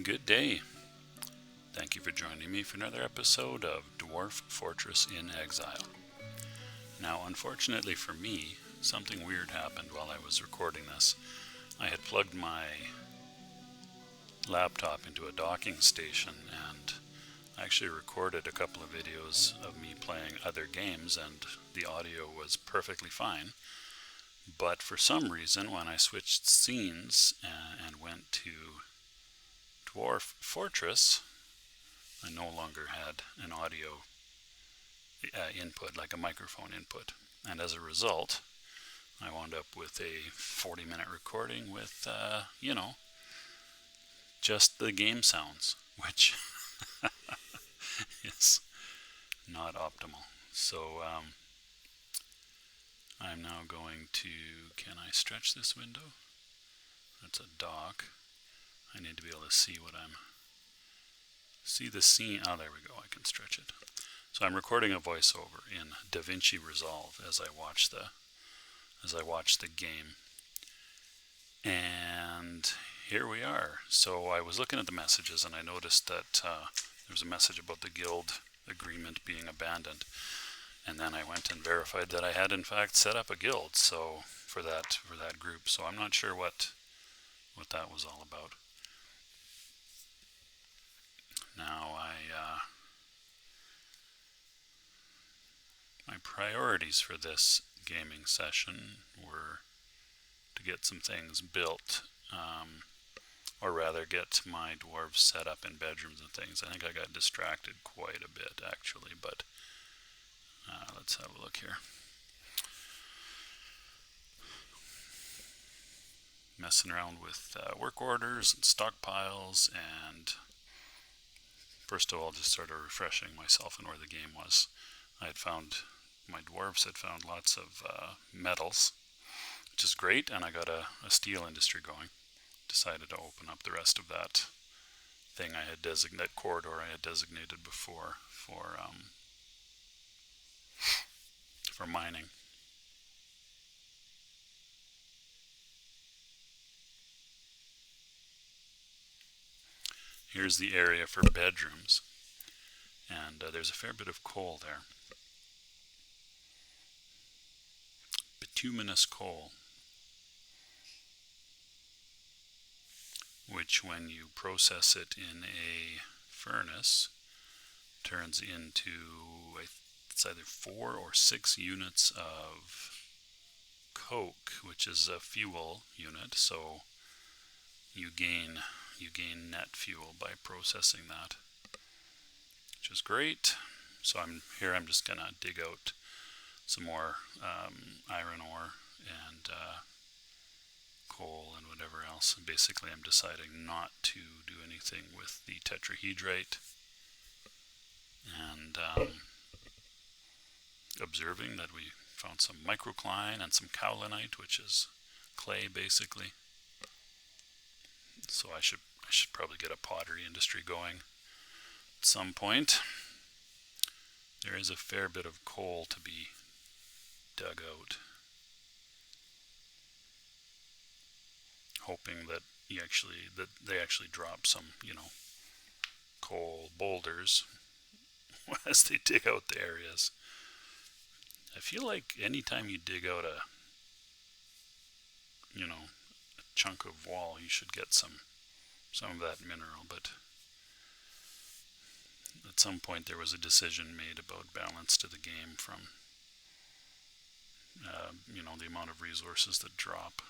Good day. Thank you for joining me for another episode of Dwarf Fortress in Exile. Now, unfortunately for me, something weird happened while I was recording this. I had plugged my laptop into a docking station and I actually recorded a couple of videos of me playing other games and the audio was perfectly fine. But for some reason, when I switched scenes and went to Dwarf Fortress, I no longer had an audio input, like a microphone input. And as a result, I wound up with a 40-minute recording with, just the game sounds, which is not optimal. So I'm now going to, can I stretch this window? That's a dock. I need to be able to see see the scene. Oh, there we go. I can stretch it. So I'm recording a voiceover in DaVinci Resolve as I watch the game. And here we are. So I was looking at the messages and I noticed that there was a message about the guild agreement being abandoned. And then I went and verified that I had in fact set up a guild for that group. So I'm not sure what that was all about. Now my priorities for this gaming session were to get some things built, or rather get my dwarves set up in bedrooms and things. I think I got distracted quite a bit actually, but let's have a look here. Messing around with work orders and stockpiles, and first of all just sort of refreshing myself on where the game was. My dwarves had found lots of metals, which is great, and I got a steel industry going. Decided to open up the rest of that thing I had that corridor I had designated before for mining. Here's the area for bedrooms, and there's a fair bit of coal there. Bituminous coal, which when you process it in a furnace turns into it's either 4 or 6 units of coke, which is a fuel unit. So you gain net fuel by processing that, which is great. So I'm just gonna dig out some more iron ore and coal and whatever else. And basically I'm deciding not to do anything with the tetrahedrite, and observing that we found some microcline and some kaolinite, which is clay basically. So I should probably get a pottery industry going at some point. There is a fair bit of coal to be dug out. Hoping that they actually drop some, coal boulders as they dig out the areas. I feel like anytime you dig out a chunk of wall, you should get some of that mineral, but at some point there was a decision made about balance to the game from the amount of resources that drop.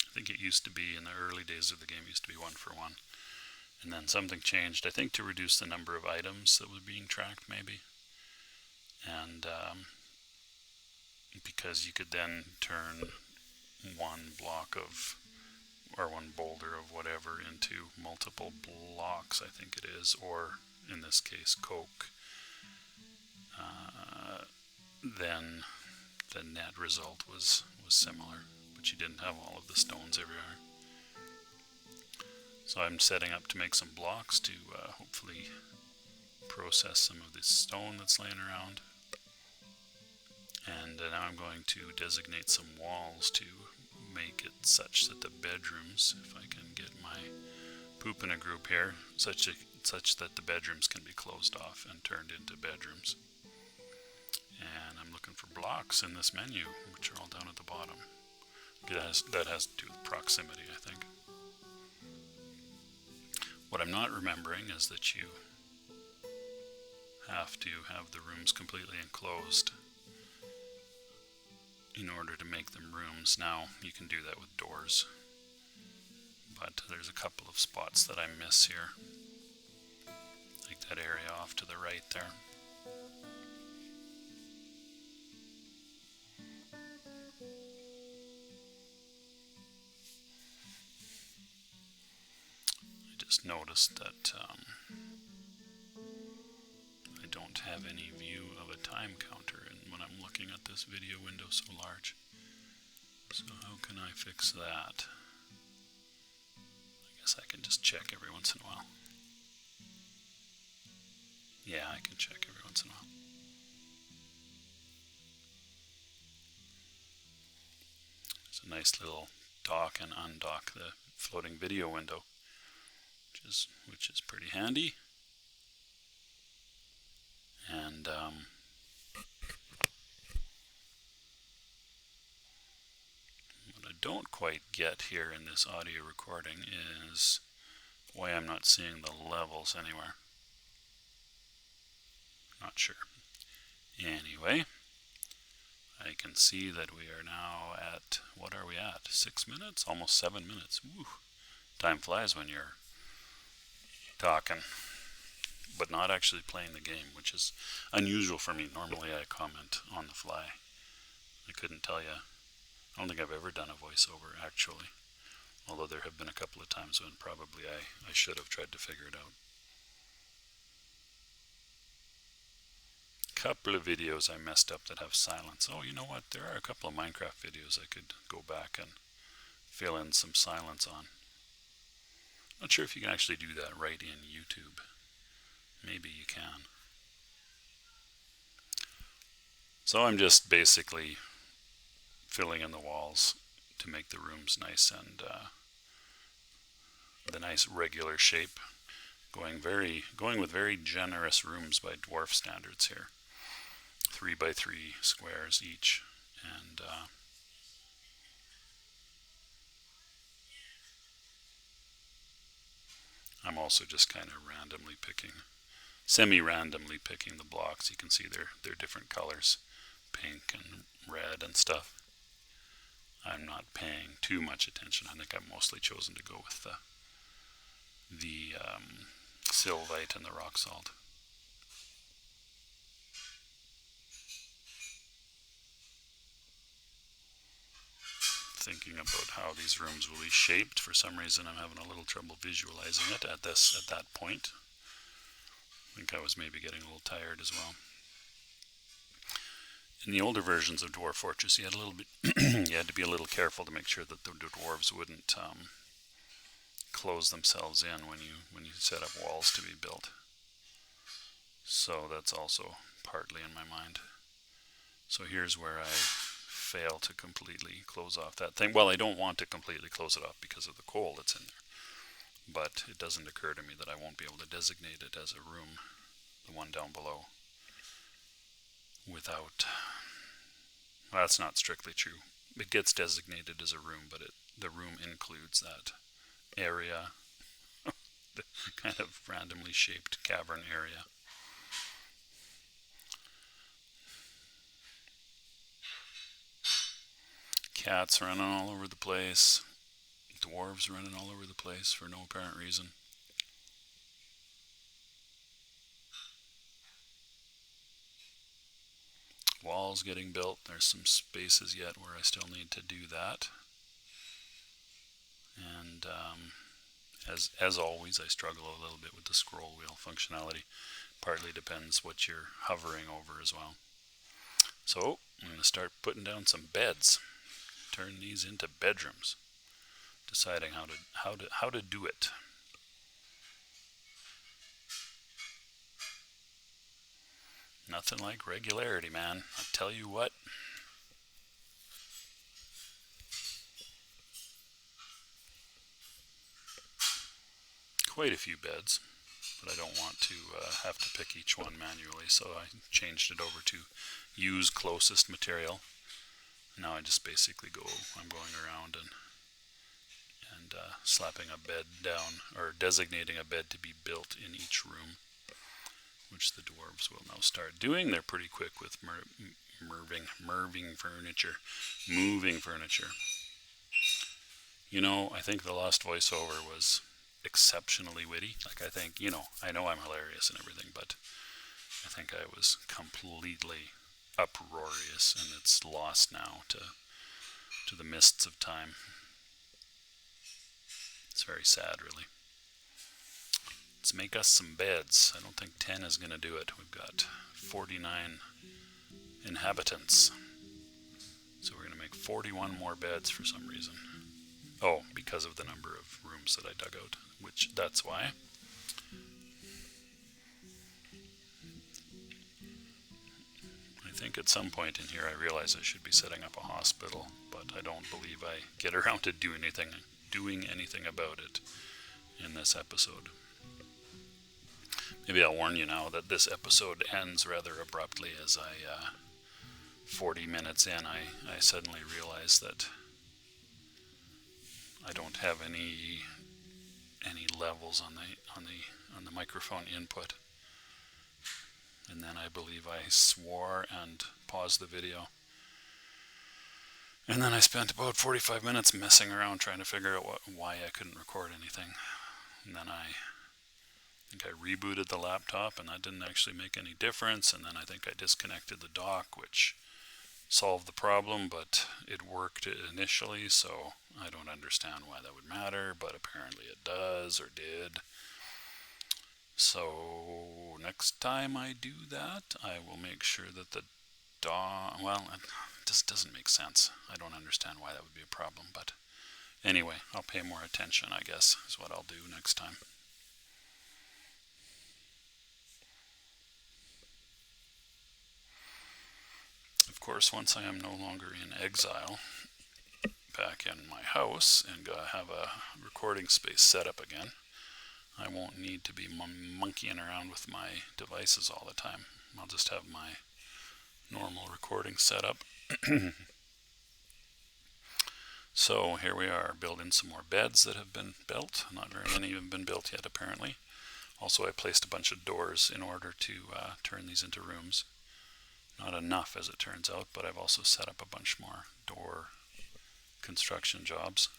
I think it used to be, in the early days of the game, used to be 1-for-1, and then something changed, I think, to reduce the number of items that were being tracked maybe, and because you could then turn one boulder of whatever into multiple blocks, I think it is, or in this case coke, then the net result was similar, but you didn't have all of the stones everywhere. So I'm setting up to make some blocks to hopefully process some of this stone that's laying around. And now I'm going to designate some walls to make it such that the bedrooms, if I can get my poop in a group here, such that the bedrooms can be closed off and turned into bedrooms. And I'm looking for blocks in this menu, which are all down at the bottom. That has to do with proximity, I think. What I'm not remembering is that you have to have the rooms completely enclosed in order to make them rooms. Now, you can do that with doors, but there's a couple of spots that I miss here, like that area off to the right there. I just noticed that I don't have any view of a time counter when I'm looking at this video window so large. So how can I fix that? I guess I can just check every once in a while. Yeah, I can check every once in a while. It's a nice little dock and undock the floating video window, which is pretty handy. And what I don't quite get here in this audio recording is why I'm not seeing the levels anywhere. Not sure. Anyway, I can see that we are now at, what are we at? 6 minutes? Almost 7 minutes. Woo. Time flies when you're talking, but not actually playing the game, which is unusual for me. Normally I comment on the fly. I couldn't tell you. I don't think I've ever done a voiceover, actually. Although there have been a couple of times when probably I should have tried to figure it out. Couple of videos I messed up that have silence. Oh, you know what? There are a couple of Minecraft videos I could go back and fill in some silence on. Not sure if you can actually do that right in YouTube. Maybe you can. So I'm just basically filling in the walls to make the rooms nice and the nice regular shape. Going with very generous rooms by Dwarf standards here. 3 by 3 squares each, and I'm also just kind of semi-randomly picking the blocks. You can see they're different colors, pink and red and stuff. I'm not paying too much attention. I think I've mostly chosen to go with the sylvite and the rock salt. Thinking about how these rooms will be shaped. For some reason I'm having a little trouble visualizing it at that point. I think I was maybe getting a little tired as well. In the older versions of Dwarf Fortress, you had to be a little careful to make sure that the dwarves wouldn't close themselves in when you set up walls to be built. So that's also partly in my mind. So here's where I fail to completely close off that thing. Well, I don't want to completely close it off because of the coal that's in there. But it doesn't occur to me that I won't be able to designate it as a room, the one down below, without... Well, that's not strictly true. It gets designated as a room, but the room includes that area, the kind of randomly shaped cavern area. Cats running all over the place. Dwarves running all over the place for no apparent reason. Walls getting built. There's some spaces yet where I still need to do that. And as always, I struggle a little bit with the scroll wheel functionality. Partly depends what you're hovering over as well. So I'm going to start putting down some beds. Turn these into bedrooms. Deciding how to do it. Nothing like regularity, man. I tell you what. quite a few beds, but I don't want to have to pick each one manually, so I changed it over to use closest material. Now I just basically I'm going around and slapping a bed down, or designating a bed to be built in each room, which the dwarves will now start doing. They're pretty quick with moving furniture. You know, I think the last voiceover was exceptionally witty. Like, I think, I know I'm hilarious and everything, but I think I was completely uproarious, and it's lost now to the mists of time. It's very sad, really. Let's make us some beds. I don't think 10 is going to do it. We've got 49 inhabitants. So we're going to make 41 more beds for some reason. Oh, because of the number of rooms that I dug out, that's why. I think at some point in here I realize I should be setting up a hospital, but I don't believe I get around to doing anything about it in this episode. Maybe I'll warn you now that this episode ends rather abruptly, as 40 minutes in, I suddenly realize that I don't have any levels on the microphone input. And then I believe I swore and paused the video. And then I spent about 45 minutes messing around trying to figure out why I couldn't record anything. And then I think I rebooted the laptop, and that didn't actually make any difference. And then I think I disconnected the dock, which solved the problem, but it worked initially, so I don't understand why that would matter, but apparently it does, or did. So next time I do that, I will make sure that the well, it just doesn't make sense. I don't understand why that would be a problem, but anyway, I'll pay more attention, I guess, is what I'll do next time. Of course, once I am no longer in exile, back in my house, and have a recording space set up again, I won't need to be monkeying around with my devices all the time. I'll just have my normal recording setup. So here we are, building some more beds that have been built. Not very many have been built yet, apparently. Also, I placed a bunch of doors in order to turn these into rooms. Not enough, as it turns out, but I've also set up a bunch more door construction jobs.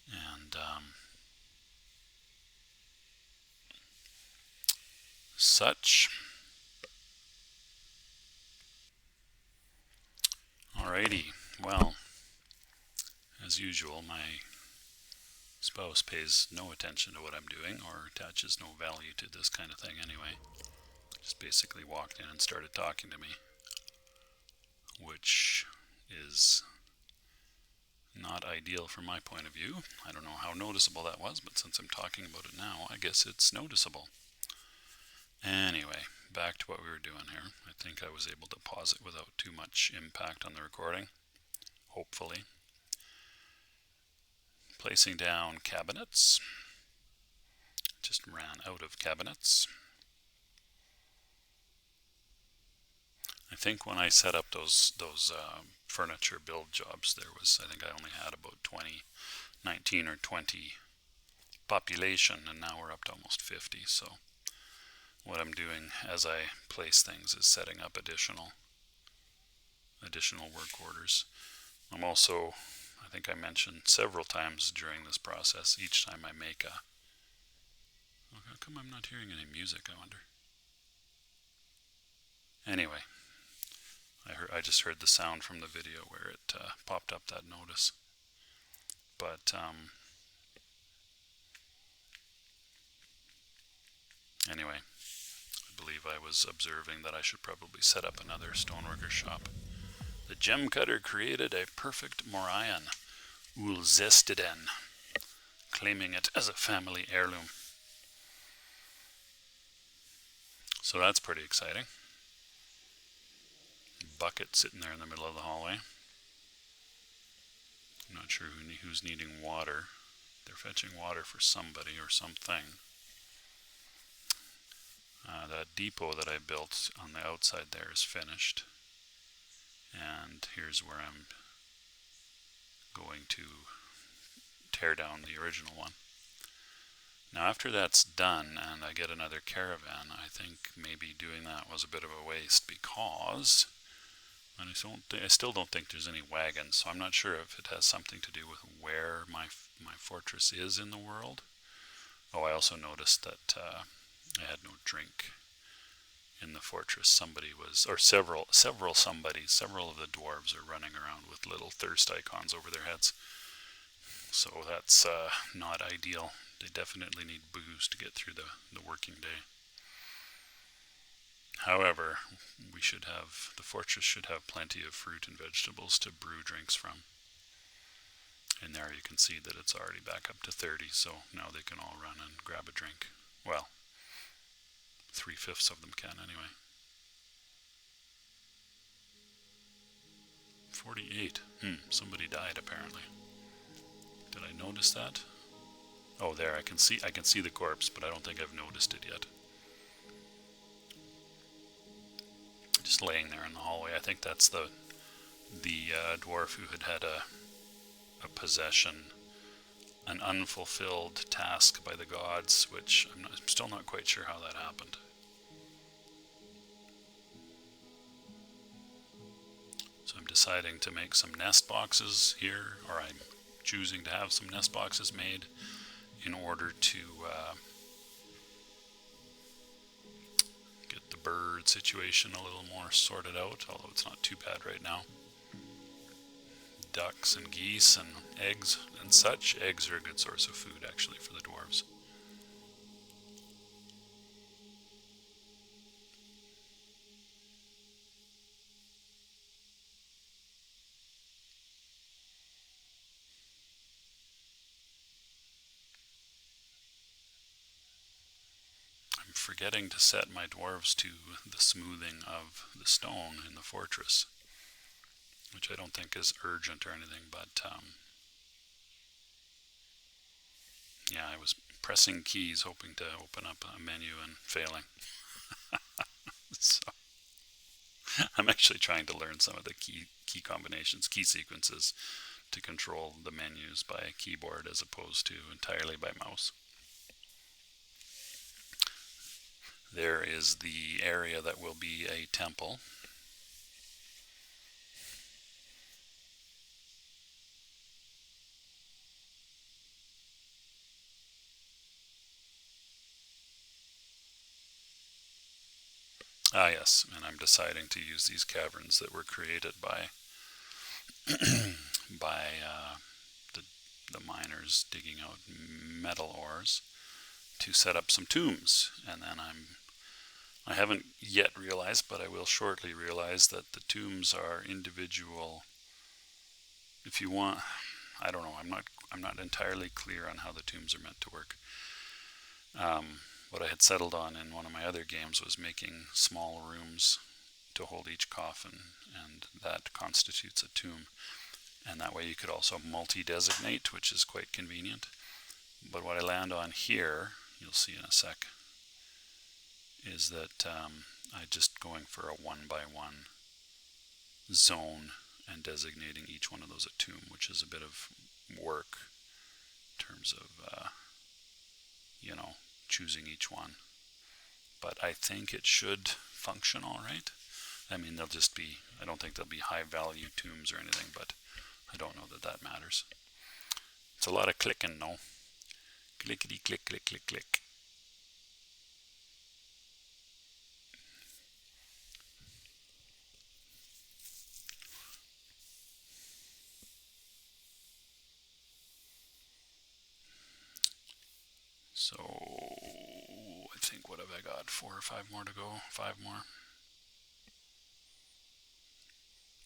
And such. Alrighty, well, as usual, my spouse pays no attention to what I'm doing, or attaches no value to this kind of thing anyway. Just basically walked in and started talking to me, which is not ideal from my point of view. I don't know how noticeable that was, but since I'm talking about it now, I guess it's noticeable. Anyway, back to what we were doing here. I think I was able to pause it without too much impact on the recording, hopefully. Placing down cabinets. Just ran out of cabinets. I think when I set up those furniture build jobs, I think I only had about 19 or 20 population, and now we're up to almost 50. So what I'm doing as I place things is setting up additional work orders. I'm also, I think I mentioned several times during this process, each time I make how come I'm not hearing any music, I wonder? Anyway, I just heard the sound from the video where it popped up that notice. But anyway, I believe I was observing that I should probably set up another stoneworker shop. The gem cutter created a perfect Morion, Ulzestiden, claiming it as a family heirloom. So that's pretty exciting. Bucket sitting there in the middle of the hallway. I'm not sure who's needing water. They're fetching water for somebody or something. That depot that I built on the outside there is finished. And here's where I'm going to tear down the original one. Now after that's done and I get another caravan, I think maybe doing that was a bit of a waste because I still don't think there's any wagons, so I'm not sure if it has something to do with where my fortress is in the world. Oh, I also noticed that I had no drink in the fortress. Somebody was, or several of the dwarves are running around with little thirst icons over their heads. So that's not ideal. They definitely need booze to get through the working day. However, the fortress should have plenty of fruit and vegetables to brew drinks from. And there you can see that it's already back up to 30, so now they can all run and grab a drink. Well, 3/5 of them can anyway. 48. Somebody died apparently. Did I notice that? Oh, there, I can see the corpse, but I don't think I've noticed it yet. Just laying there in the hallway. I think that's the dwarf who had a possession, an unfulfilled task by the gods, which I'm still not quite sure how that happened. So I'm deciding to make some nest boxes here, or I'm choosing to have some nest boxes made in order to get the bird situation a little more sorted out, although it's not too bad right now. Ducks and geese and eggs and such. Eggs are a good source of food actually for the dwarves. I'm forgetting to set my dwarves to the smoothing of the stone in the fortress, which I don't think is urgent or anything, but yeah, I was pressing keys hoping to open up a menu and failing. So I'm actually trying to learn some of the key combinations, key sequences to control the menus by keyboard as opposed to entirely by mouse. There is the area that will be a temple. Ah yes, and I'm deciding to use these caverns that were created by the miners digging out metal ores to set up some tombs. And then I haven't yet realized, but I will shortly realize that the tombs are individual. If you want, I don't know, I'm not entirely clear on how the tombs are meant to work. What I had settled on in one of my other games was making small rooms to hold each coffin, and that constitutes a tomb. And that way you could also multi-designate, which is quite convenient. But what I land on here, you'll see in a sec, is that I'm just going for a 1-by-1 zone and designating each one of those a tomb, which is a bit of work in terms of, choosing each one. But I think it should function all right. I mean, I don't think they'll be high value tombs or anything, but I don't know that matters. It's a lot of clicking, no? Clickety click, click, click, click. So, I think, what have I got? 4 or 5 more to go? 5 more.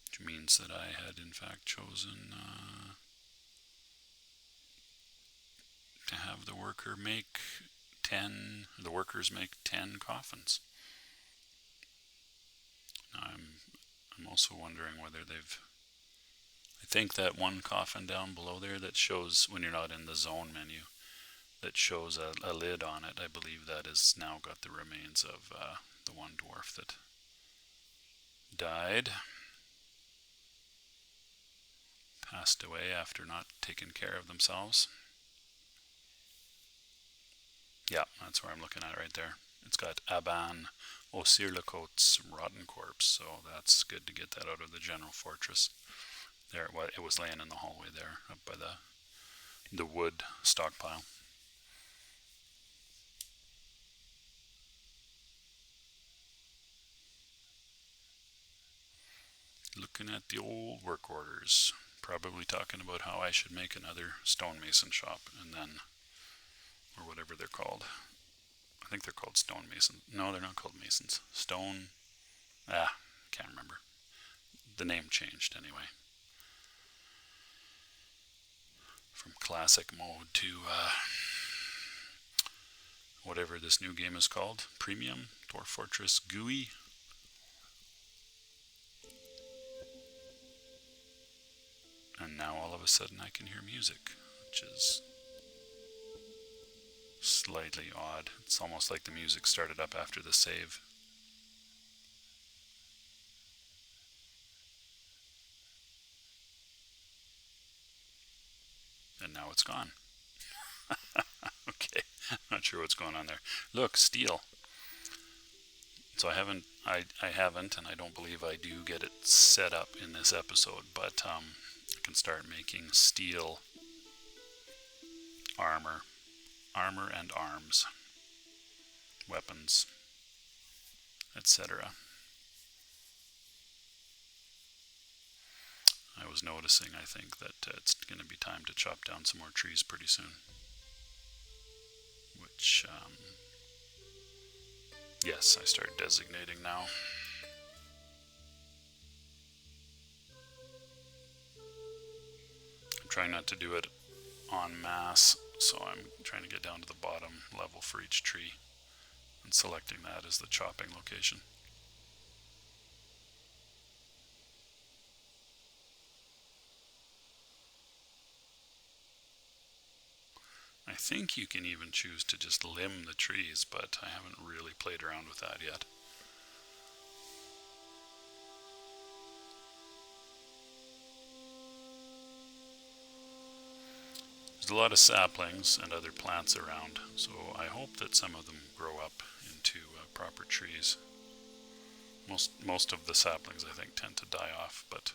Which means that I had, in fact, chosen to have the workers make 10 coffins. Now, I'm also wondering whether they've I think that one coffin down below there that shows, when you're not in the zone menu, that shows a lid on it, I believe that has now got the remains of the one dwarf that died. Passed away after not taking care of themselves. Yeah, that's where I'm looking at right there. It's got Aban Osirlacote's rotten corpse, so that's good to get that out of the general fortress. There it was laying in the hallway there, up by the wood stockpile. Looking at the old work orders, probably talking about how I should make another stonemason shop, and then, or whatever they're called. I think they're called stonemasons. No, they're not called masons. Can't remember. The name changed anyway. From classic mode to whatever this new game is called. Premium, Dwarf Fortress GUI. And now all of a sudden I can hear music, which is slightly odd. It's almost like the music started up after the save. And now it's gone. Okay, not sure what's going on there. Look, steel. So I haven't, and I don't believe I do get it set up in this episode, but I can start making steel armor and arms, weapons, etc. I was noticing, I think, that it's going to be time to chop down some more trees pretty soon. Which, yes, I start designating now. I'm trying not to do it en masse, so I'm trying to get down to the bottom level for each tree and selecting that as the chopping location. I think you can even choose to just limb the trees, but I haven't really played around with that yet. There's a lot of saplings and other plants around, so I hope that some of them grow up into proper trees. Most of the saplings, I think, tend to die off, but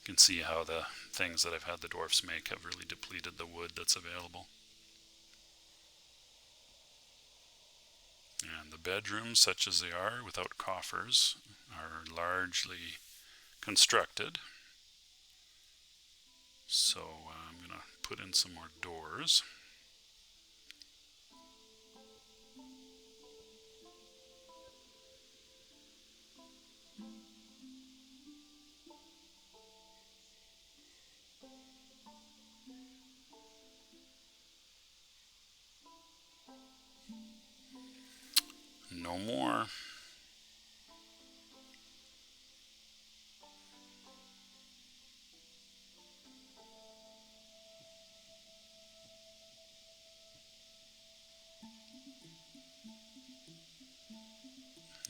you can see how the things that I've had the dwarfs make have really depleted the wood that's available. And the bedrooms, such as they are, without coffers, are largely constructed. So I'm going to put in some more doors. No more.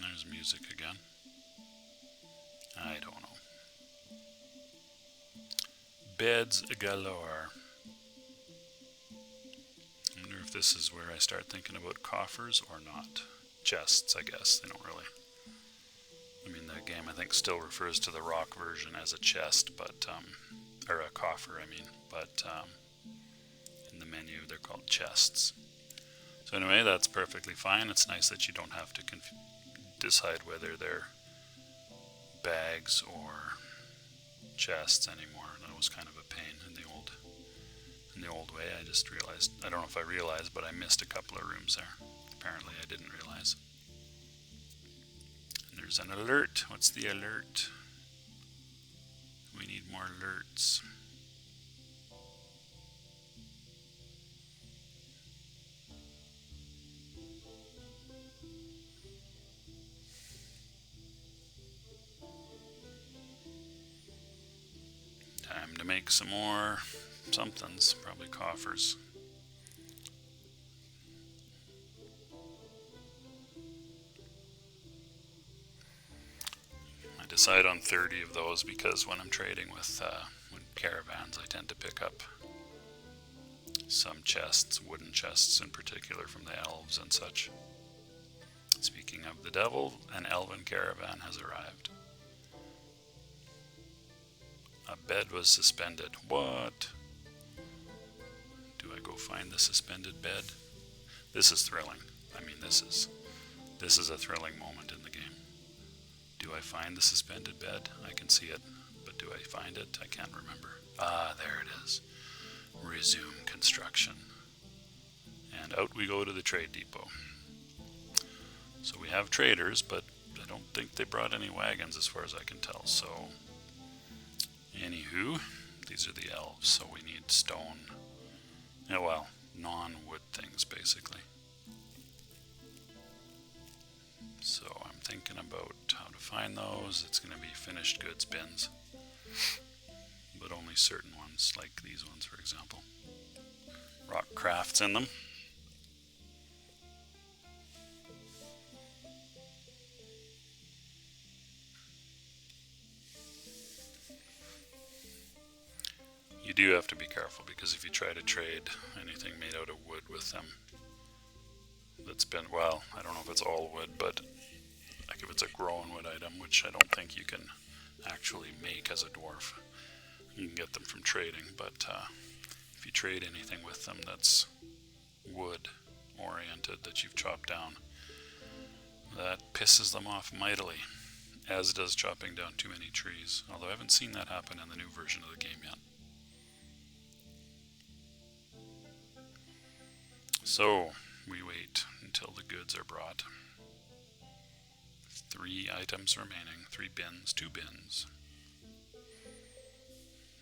There's music again. I don't know. Beds galore. I wonder if this is where I start thinking about coffers or not. Chests, I guess. They don't really. I mean, the game, I think, still refers to the rock version as a chest, but, or a coffer, I mean, but in the menu they're called chests. So anyway, that's perfectly fine. It's nice that you don't have to decide whether they're bags or chests anymore. That was kind of a pain in the old way. I just realized, I don't know if I realized, but I missed a couple of rooms there. Apparently I didn't realize. And there's an alert. What's the alert? We need more alerts. Time to to make some more somethings, probably coffers. I decide on 30 of those because when I'm trading with caravans, I tend to pick up some chests, wooden chests in particular, from the elves and such. Speaking of the devil, an elven caravan has arrived. A bed was suspended. What? Do I go find the suspended bed? This is thrilling. I mean, this is a thrilling moment in the game. Do I find the suspended bed? I can see it, but do I find it? I can't remember. Ah, there it is. Resume construction. And out we go to the trade depot. So we have traders, but I don't think they brought any wagons as far as I can tell. So, anywho, these are the elves, so we need stone. Yeah, well, non-wood things, basically. So I'm thinking about how to find those. It's going to be finished goods bins, but only certain ones, like these ones, for example. Rock crafts in them. You do have to be careful, because if you try to trade anything made out of wood with them, that's been, well, I don't know if it's all wood, but like if it's a grown wood item, which I don't think you can actually make as a dwarf. You can get them from trading, but if you trade anything with them that's wood oriented, that you've chopped down, that pisses them off mightily, as does chopping down too many trees, although I haven't seen that happen in the new version of the game yet. So we wait until the goods are brought. 3 items remaining, 3 bins, 2 bins.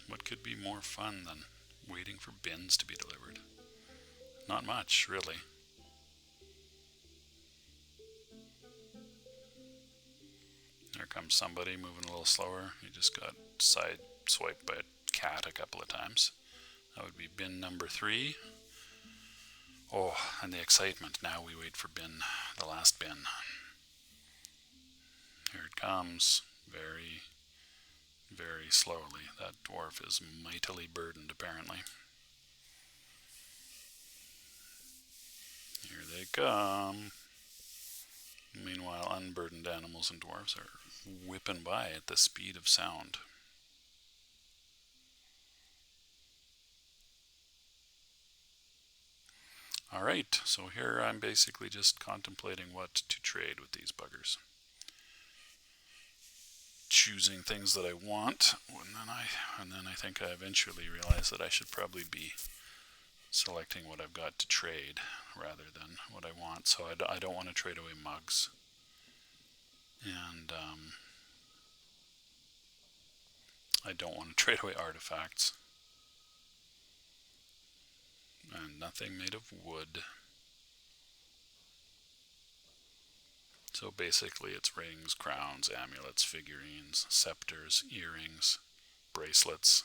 What could be more fun than waiting for bins to be delivered? Not much, really. There comes somebody moving a little slower. He just got side-swiped by a cat a couple of times. That would be bin number 3. Oh, and the excitement. Now we wait for bin, the last bin. Here it comes. Very, very slowly. That dwarf is mightily burdened, apparently. Here they come. Meanwhile, unburdened animals and dwarves are whipping by at the speed of sound. Alright, so here I'm basically just contemplating what to trade with these buggers. Choosing things that I want, and then I think I eventually realize that I should probably be selecting what I've got to trade rather than what I want. So I don't want to trade away mugs. And I don't want to trade away artifacts. And nothing made of wood. So basically it's rings, crowns, amulets, figurines, scepters, earrings, bracelets,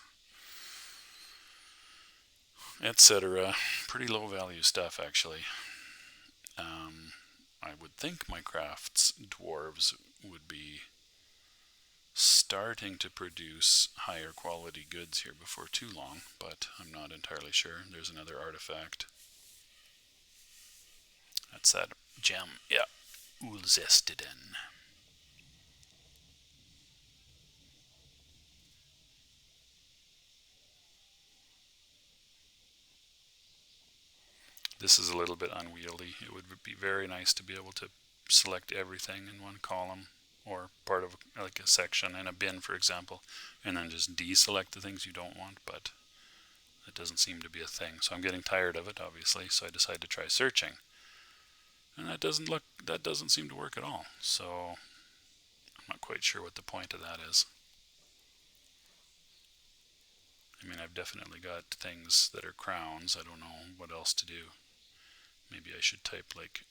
etc. Pretty low value stuff, actually. I would think my crafts dwarves would be starting to produce higher quality goods here before too long, but I'm not entirely sure. There's another artifact. That's that gem. Yeah. Ulzestiden. This is a little bit unwieldy. It would be very nice to be able to select everything in one column, or part of like a section in a bin, for example, and then just deselect the things you don't want, but it doesn't seem to be a thing. So I'm getting tired of it, obviously, so I decided to try searching. And that doesn't seem to work at all. So I'm not quite sure what the point of that is. I mean, I've definitely got things that are crowns. I don't know what else to do. Maybe I should type like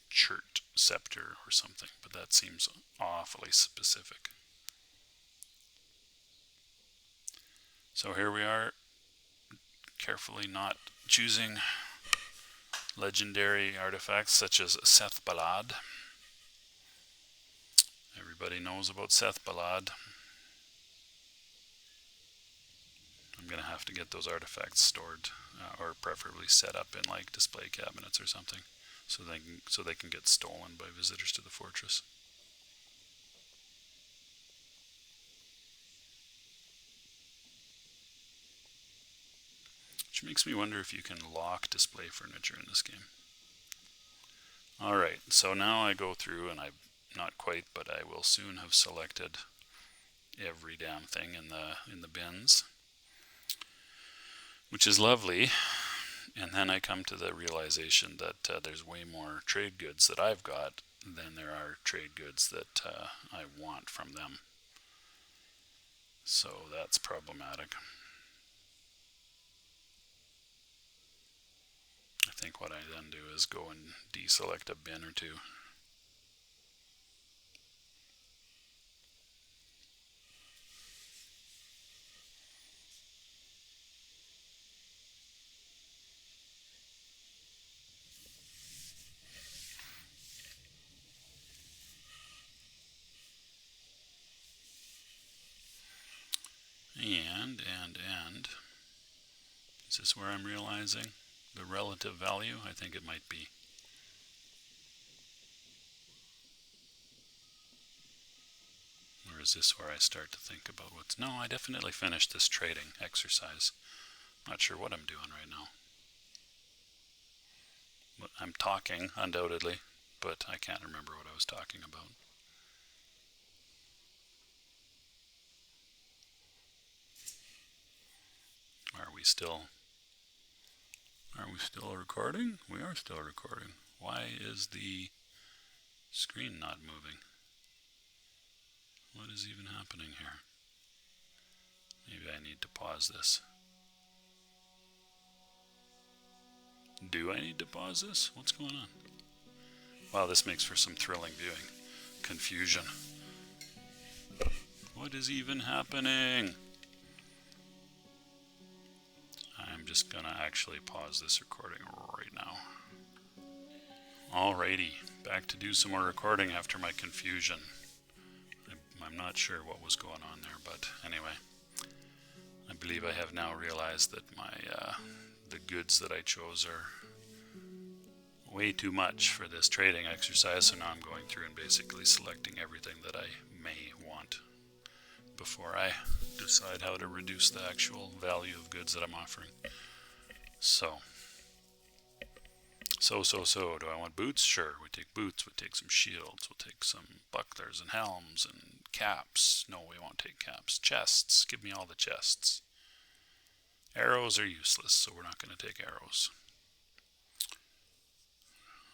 shirt scepter or something, but that seems awfully specific. So here we are, carefully not choosing legendary artifacts such as Seth Balad. Everybody knows about Seth Balad. I'm going to have to get those artifacts stored, or preferably set up in like display cabinets or something, so they can get stolen by visitors to the fortress. Which makes me wonder if you can lock display furniture in this game. Alright, so now I go through, and I've not quite, but I will soon have selected every damn thing in the bins, which is lovely. And then I come to the realization that there's way more trade goods that I've got than there are trade goods that I want from them. So that's problematic. I think what I then do is go and deselect a bin or two. And is this where I'm realizing the relative value? I think it might be. Or is this where I start to think about what's... No, I definitely finished this trading exercise. Not sure what I'm doing right now. But I'm talking, undoubtedly, but I can't remember what I was talking about. Are we still recording? We are still recording. Why is the screen not moving? What is even happening here? Maybe I need to pause this. Do I need to pause this? What's going on? Wow, this makes for some thrilling viewing. Confusion. What is even happening? I'm just gonna actually pause this recording right now. Alrighty, back to do some more recording after my confusion. I'm not sure what was going on there, but anyway. I believe I have now realized that the goods that I chose are way too much for this trading exercise, so now I'm going through and basically selecting everything that I may want before I decide how to reduce the actual value of goods that I'm offering. So, do I want boots? Sure, we take boots, we take some shields, we'll take some bucklers and helms and caps. No, we won't take caps. Chests, give me all the chests. Arrows are useless, so we're not going to take arrows.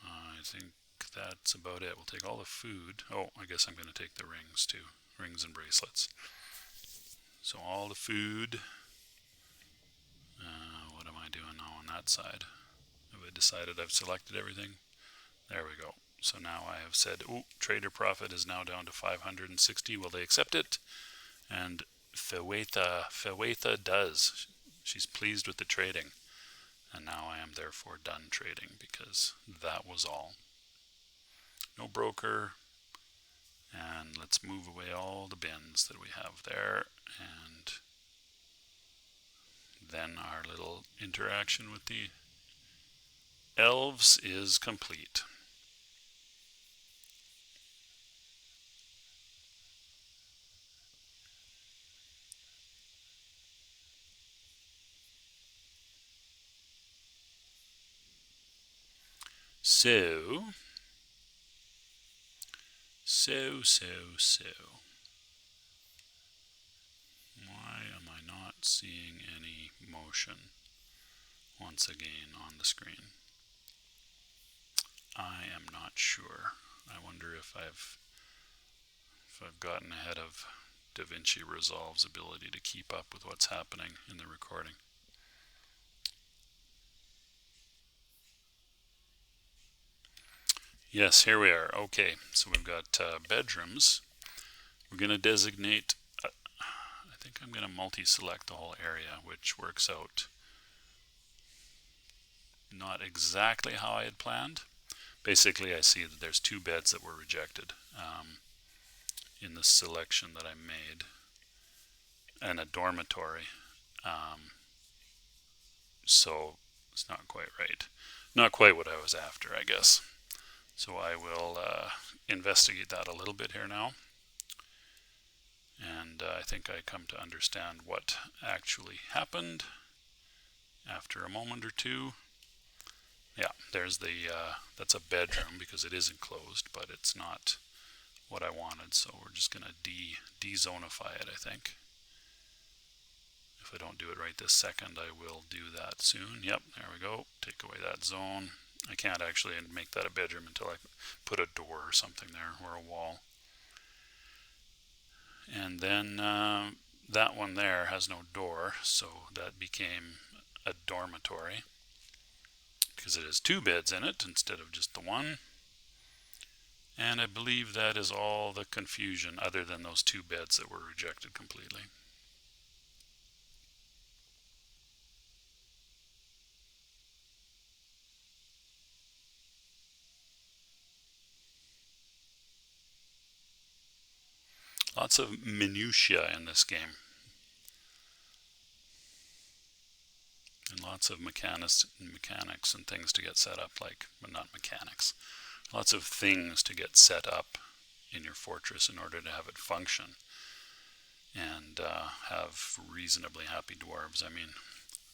I think that's about it. We'll take all the food. Oh, I guess I'm going to take the rings too. Rings and bracelets. So all the food. What am I doing now on that side? Have I decided I've selected everything? There we go. So now I have said, trader profit is now down to 560. Will they accept it? And Fewetha does. She's pleased with the trading. And now I am therefore done trading because that was all. No broker. And let's move away all the bins that we have there. And then our little interaction with the elves is complete. So. Why am I not seeing any motion once again on the screen? I am not sure. I wonder if I've gotten ahead of DaVinci Resolve's ability to keep up with what's happening in the recording. Yes, here we are. Okay, so we've got bedrooms. We're going to designate, I think think I'm going to multi-select the whole area, which works out not exactly how I had planned. Basically, I see that there's 2 beds that were rejected in the selection that I made, and a dormitory. So it's not quite right. Not quite what I was after, I guess. So I will investigate that a little bit here now. And I think I come to understand what actually happened after a moment or two. Yeah, there's the, that's a bedroom because it is enclosed, but it's not what I wanted. So we're just going to de-zonify it, I think. If I don't do it right this second, I will do that soon. Yep, there we go. Take away that zone. I can't actually make that a bedroom until I put a door or something there, or a wall. And then that one there has no door, so that became a dormitory, because it has 2 beds in it instead of just the one. And I believe that is all the confusion, other than those 2 beds that were rejected completely. Lots of minutiae in this game. And lots of mechanics and things to get set up, like, well, not mechanics. Lots of things to get set up in your fortress in order to have it function and have reasonably happy dwarves. I mean,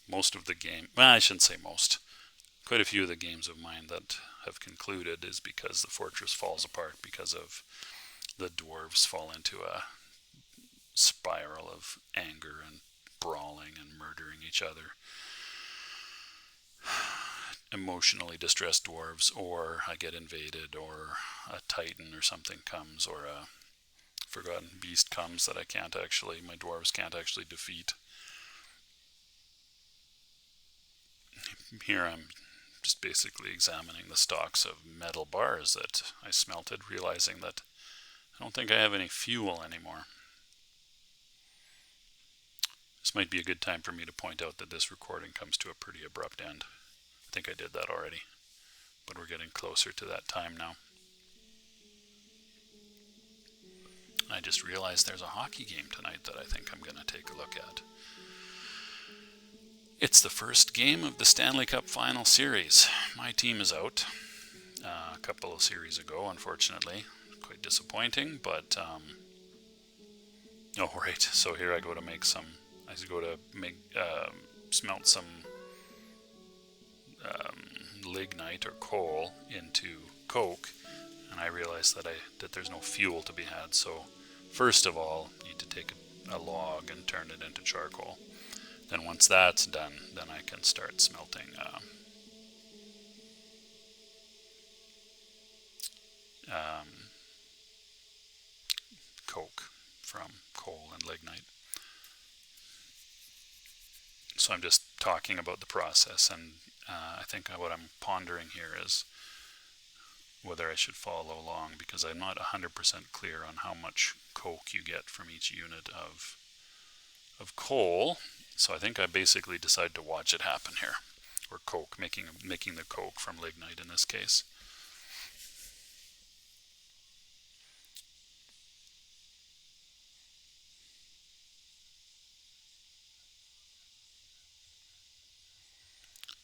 most of the game, well, I shouldn't say most. Quite a few of the games of mine that have concluded is because the fortress falls apart because of the dwarves fall into a spiral of anger and brawling and murdering each other. Emotionally distressed dwarves, or I get invaded, or a titan or something comes, or a forgotten beast comes that my dwarves can't actually defeat. Here I'm just basically examining the stocks of metal bars that I smelted, realizing that I don't think I have any fuel anymore. This might be a good time for me to point out that this recording comes to a pretty abrupt end. I think I did that already, but we're getting closer to that time now. I just realized there's a hockey game tonight that I think I'm going to take a look at. It's the first game of the Stanley Cup Final Series. My team is out a couple of series ago, unfortunately. Quite disappointing, but oh right, so here I go to smelt some lignite or coal into coke, and I realized that there's no fuel to be had. So first of all, you need to take a log and turn it into charcoal. Then once that's done, then I can start smelting coke from coal and lignite. So I'm just talking about the process, and I think what I'm pondering here is whether I should follow along, because I'm not 100% clear on how much coke you get from each unit of coal. So I think I basically decide to watch it happen here, or coke, making the coke from lignite in this case.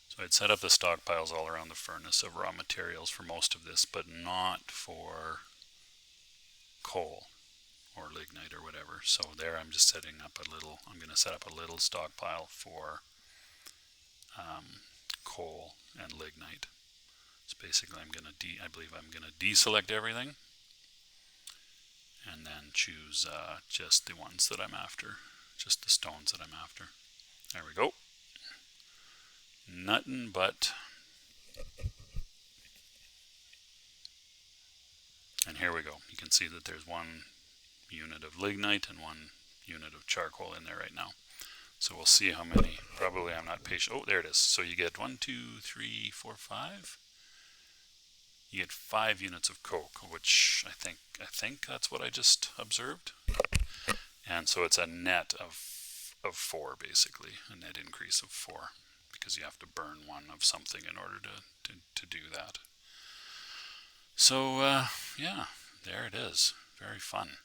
So I'd set up the stockpiles all around the furnace of raw materials for most of this, but not for coal or lignite or whatever. So there I'm just setting up I'm going to set up a little stockpile for coal and lignite. So basically I believe I'm going to deselect everything and then choose just the ones that I'm after, just the stones that I'm after. There we go. Nothing but, and here we go. You can see that there's 1 unit of lignite and 1 unit of charcoal in there right now. So we'll see how many. Probably I'm not patient. Oh, there it is. So you get 1, 2, 3, 4, 5. You get 5 units of coke, which I think that's what I just observed. And so it's a net of 4, basically, a net increase of 4, because you have to burn 1 of something in order to do that. So, yeah, there it is. Very fun.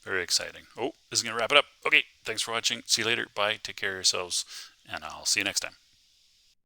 Very exciting. Oh, this is going to wrap it up. Okay, thanks for watching. See you later. Bye. Take care of yourselves, and I'll see you next time.